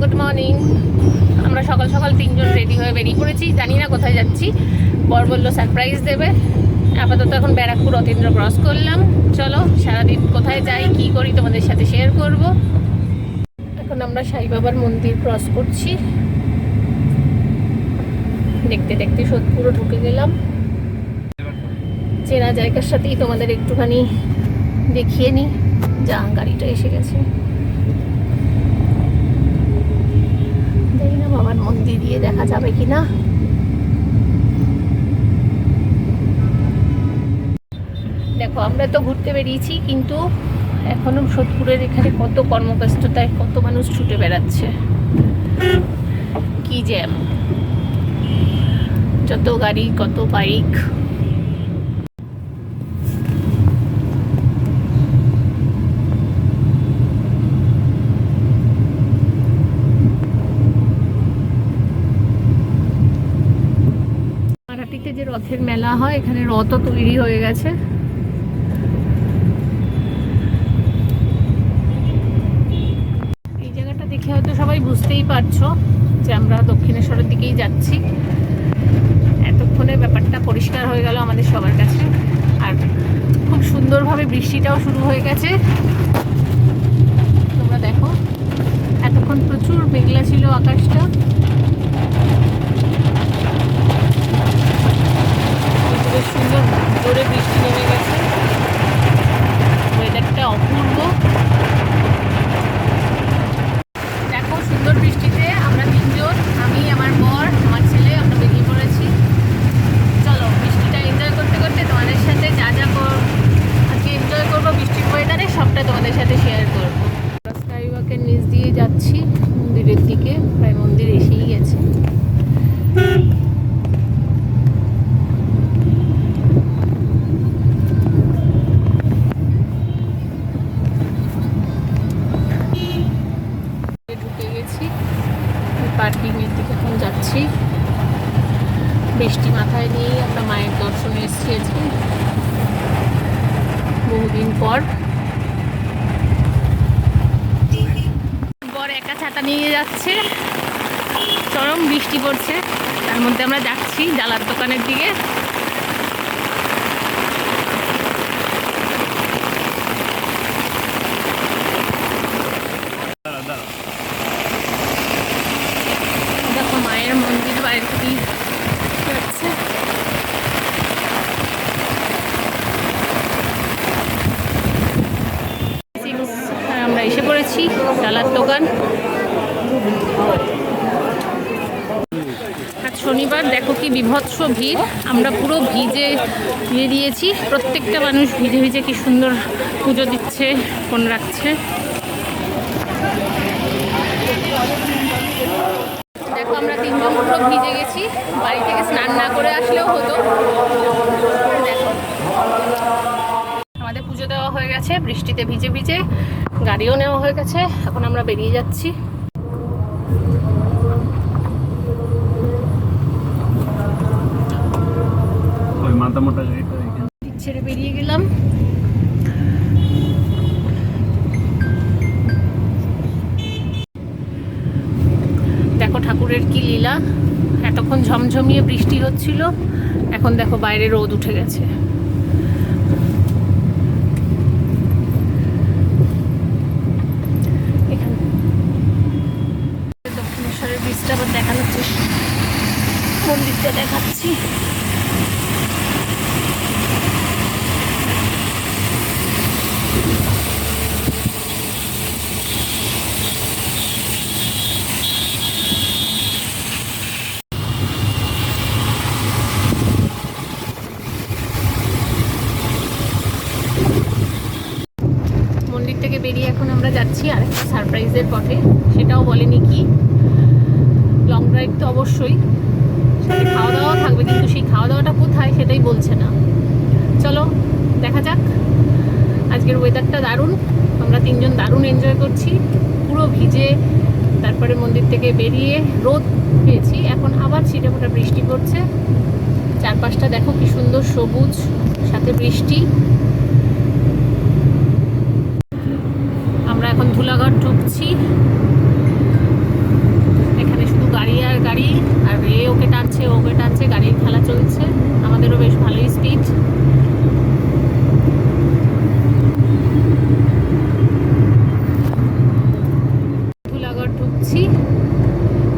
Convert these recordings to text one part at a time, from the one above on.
Good morning. আমরা সকাল সকাল তিনজন রেডি হয়ে বেরিয়ে পড়েছি, জানি না কোথায় যাচ্ছি। বর বললো সারপ্রাইজ দেবে। আপাতত এখন ব্যারাকপুর অতীন্দ্র ক্রস করলাম। চলো সারাদিন কোথায় যাই কি করি তোমাদের সাথে শেয়ার করব। এখন আমরা সাই বাবার মন্দির ক্রস করছি, দেখতে দেখতে সোদপুরও ঢুকে গেলাম। চেনা জায়গার সাথেই তোমাদের একটুখানি দেখিয়ে নিই। যা গাড়িটা এসে গেছে, দেখি না বাবার মন্দির দিয়ে দেখা যাবে কিনা। দেখো আমরা তো ঘুরতে বেরিয়েছি, কিন্তু এখনো সোদপুরের এখানে কত কর্মব্যস্ততায় কত মানুষ ছুটে বেড়াচ্ছে, কি জ্যাম, যত গাড়ি কত বাইক। মারাটিতে যে রথের মেলা হয়, এখানে রথও তৈরি হয়ে গেছে। এই জায়গাটা দেখে হয়তো সবাই বুঝতেই পারছো যে আমরা দক্ষিণেশ্বরের দিকেই যাচ্ছি। এতক্ষণে ব্যাপারটা পরিষ্কার হয়ে গেল আমাদের সবার কাছে, আর খুব সুন্দরভাবে বৃষ্টিটাও শুরু হয়ে গেছে। তোমরা দেখো, এতক্ষণ প্রচুর মেঘলা ছিল আকাশটা, সুন্দর জোরে বৃষ্টি নেমে গেছে। ওয়েদারটা অপূর্ব। দেখো সুন্দর বৃষ্টিতে আমরা তিনজন, আমি, আমার বর, আমার ছেলে, আমরা বেরিয়ে পড়েছি। চলো বৃষ্টিটা এনজয় করতে করতে তোমাদের সাথে যা যা আজকে এনজয় করবো বৃষ্টির ওয়েদারে সবটা তোমাদের সাথে শেয়ার করবো। স্কাই ওয়াকের নিচ দিয়ে যাচ্ছি মন্দিরের দিকে, প্রায় মন্দির এসেই গেছে। পার্কিংয়ের দিকে এখন যাচ্ছি। বৃষ্টি মাথায় নিয়েই আমরা মায়ের দর্শনে এসেছি আজকে বহুদিন পর। বর একা ছাতা নিয়ে যাচ্ছে, চরম বৃষ্টি পড়ছে, তার মধ্যে আমরা যাচ্ছি ডালার দোকানের দিকে। দেখো মায়ের মন্দির বাইরে থেকে যাচ্ছে। আমরা এসে পড়েছি ডালার দোকান। আজ শনিবার, দেখো কি বিভৎস ভিড়। আমরা পুরো ভিজে দিয়ে দিয়েছি, প্রত্যেকটা মানুষ ভিজে ভিজে কি সুন্দর পুজো দিচ্ছে, ফোন রাখছে। দেখো আমরা তিনজন পুরো ভিজে গেছি, বাড়ি থেকে স্নান না করে আসলেও হতো। দেখো আমাদের পুজো দেওয়া হয়ে গেছে, বৃষ্টিতে ভিজে ভিজে গাড়িও নেওয়া হয়ে গেছে। এখন আমরা বেরিয়ে যাচ্ছি। ছেড়ে বেরিয়ে গেলাম। দেখো ঠাকুরের কি লীলা, এতক্ষণ ঝমঝমিয়ে বৃষ্টি হচ্ছিল, এখন দেখো বাইরে রোদ উঠে গেছে। এখানে দক্ষিণেশ্বরের বৃষ্টিটা আবার দেখানোর চেষ্টা, মন্দিরটা দেখাচ্ছি। মন্দির থেকে বেরিয়ে এখন আমরা যাচ্ছি আরেকটা সারপ্রাইজের পথে, সেটাও বলেনি কি। লং ড্রাইভ তো অবশ্যই, সাথে খাওয়া দাওয়াও থাকবে, কিন্তু সেই খাওয়া দাওয়াটা কোথায় সেটাই বলছে না। চলো দেখা যাক। আজকের ওয়েদারটা দারুণ, আমরা তিনজন দারুণ এনজয় করছি, পুরো ভিজে। তারপরে মন্দির থেকে বেরিয়ে রোদ পেয়েছি, এখন আবার ছিটেফোঁটা বৃষ্টি পড়ছে। চারপাশটা দেখো কি সুন্দর সবুজ, সাথে বৃষ্টি। আমরা এখন ধুলাঘাট ঢুকছি। ওকে টানছে, গাড়ির খেলা চলছে, আমাদেরও বেশ ভালোই স্পিড। ধুলাগড় ঢুকছি,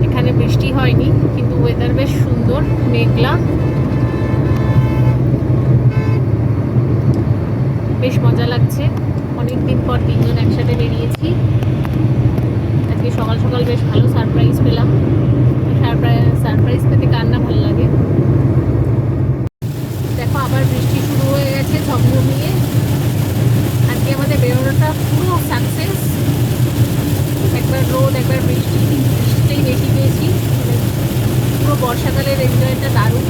এখানে বৃষ্টি হয়নি কিন্তু ওয়েদার বেশ সুন্দর, মেঘলা, বেশ মজা লাগছে। অনেকদিন পর তিনজন একসাথে বেরিয়েছি। আজকে সকাল সকাল বেশ ভালো সারপ্রাইজ পেলাম। সারপ্রাইজ পেতে কার না ভালো লাগে। দেখো আবার বৃষ্টি শুরু হয়ে গেছে ঝমঝমিয়ে। আজকে আমাদের বেরোনোটা পুরো সাকসেস। একবার রোদ একবার বৃষ্টি, বৃষ্টিটাই বেশি পেয়েছি। পুরো বর্ষাকালের এনজয়টা দারুণ।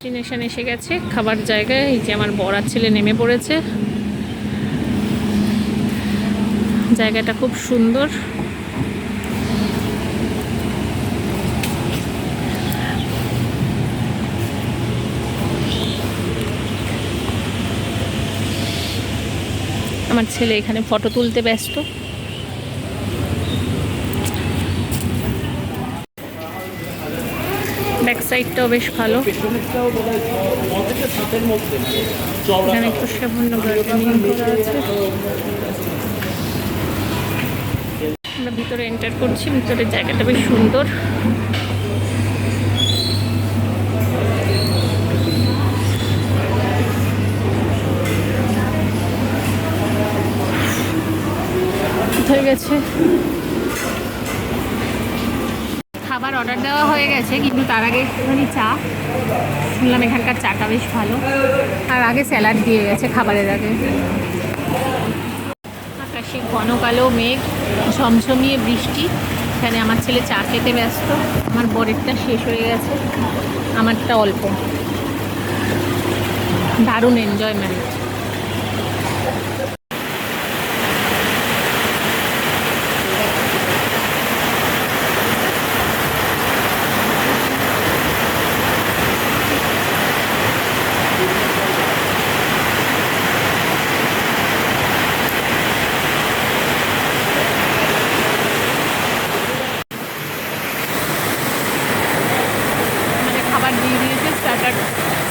ডেস্টিনেশন এসে গেছে, খাবার জায়গায়। এই যে আমার বর আর ছেলে নেমে পড়েছে। জায়গাটা খুব সুন্দর। আমার ছেলে এখানে ফটো তুলতে ব্যস্ত। ব্যাক সাইডটাও বেশ ভালো, এখানে একটু সামান্য গার্ডেনিং করা আছে। আমরা ভিতরে এন্টার করছি, ভিতরের জায়গাটা বেশ সুন্দর। হয়ে গেছে, খাবার অর্ডার দেওয়া হয়ে গেছে, কিন্তু তার আগে একটুখানি চা। শুনলাম এখানকার চাটা বেশ ভালো। আর আগে স্যালাড দিয়ে গেছে খাবারের আগে। আকাশে ঘন কালো মেঘ, ঝমঝমিয়ে বৃষ্টি। এখানে আমার ছেলে চা খেতে ব্যস্ত। আমার বরেরটা শেষ হয়ে গেছে, আমারটা অল্প। দারুণ এনজয়মেন্ট।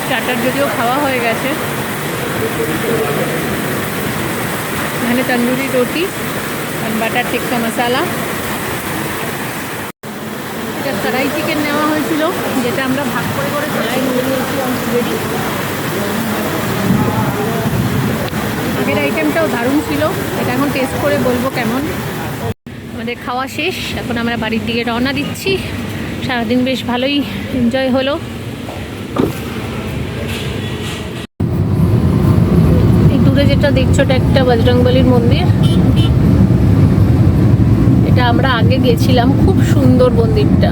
স্টার্টার যদিও খাওয়া হয়ে গেছে। এখানে তন্দুরি রুটি আর বাটার টিক্কা মশালা। এটা কড়াই চিকেন নেওয়া হয়েছিল, যেটা আমরা ভাগ করে করে কড়াই নিয়ে নিয়েছি অলরেডি। আগের আইটেমটাও দারুণ ছিল, এটা এখন টেস্ট করে বলবো কেমন। আমাদের খাওয়া শেষ, এখন আমরা বাড়ির দিকে রওনা দিচ্ছি। সারাদিন বেশ ভালোই এনজয় হলো। এই দূরে যেটা দেখছো এটা একটা বজরংবলীর মন্দির। এটা আমরা আগে গেছিলাম, খুব সুন্দর মন্দিরটা।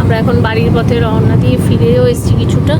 আমরা এখন বাড়ির পথে রওনা দিয়ে ফিরেও এসেছি কিছুটা।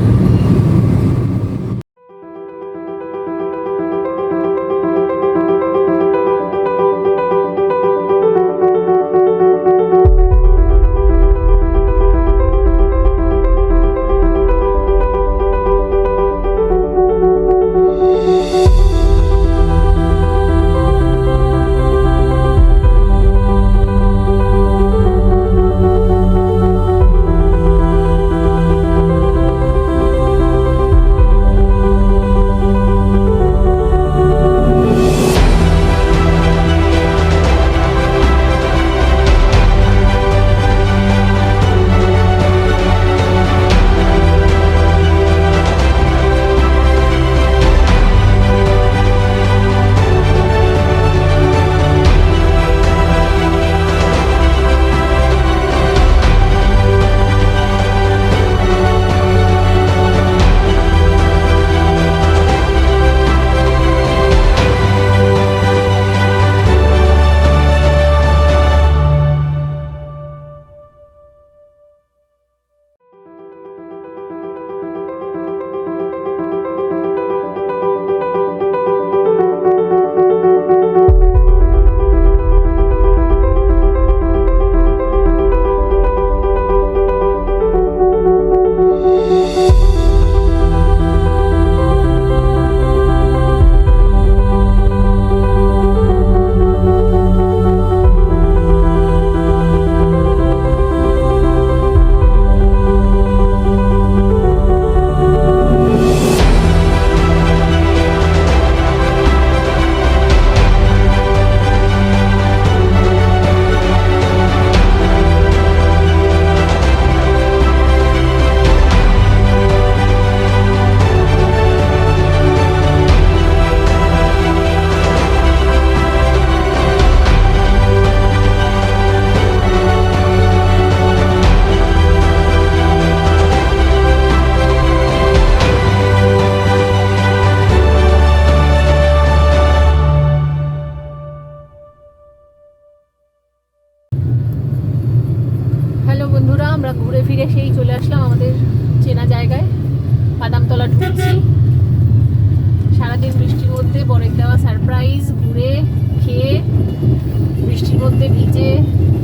ভিজে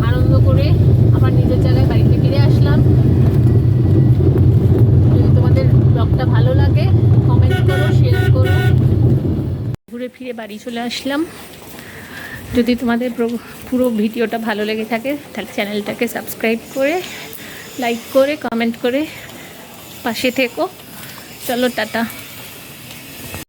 আনন্দ করে আবার নিজের জায়গায় বাড়িতে ফিরে আসলাম। যদি তোমাদের ব্লগটা ভালো লাগে কমেন্ট করো, শেয়ার করো। ঘুরে ফিরে বাড়ি চলে আসলাম। যদি তোমাদের পুরো ভিডিওটা ভালো লেগে থাকে তাহলে চ্যানেলটাকে সাবস্ক্রাইব করে, লাইক করে, কমেন্ট করে পাশে থেকো। চলো টাটা।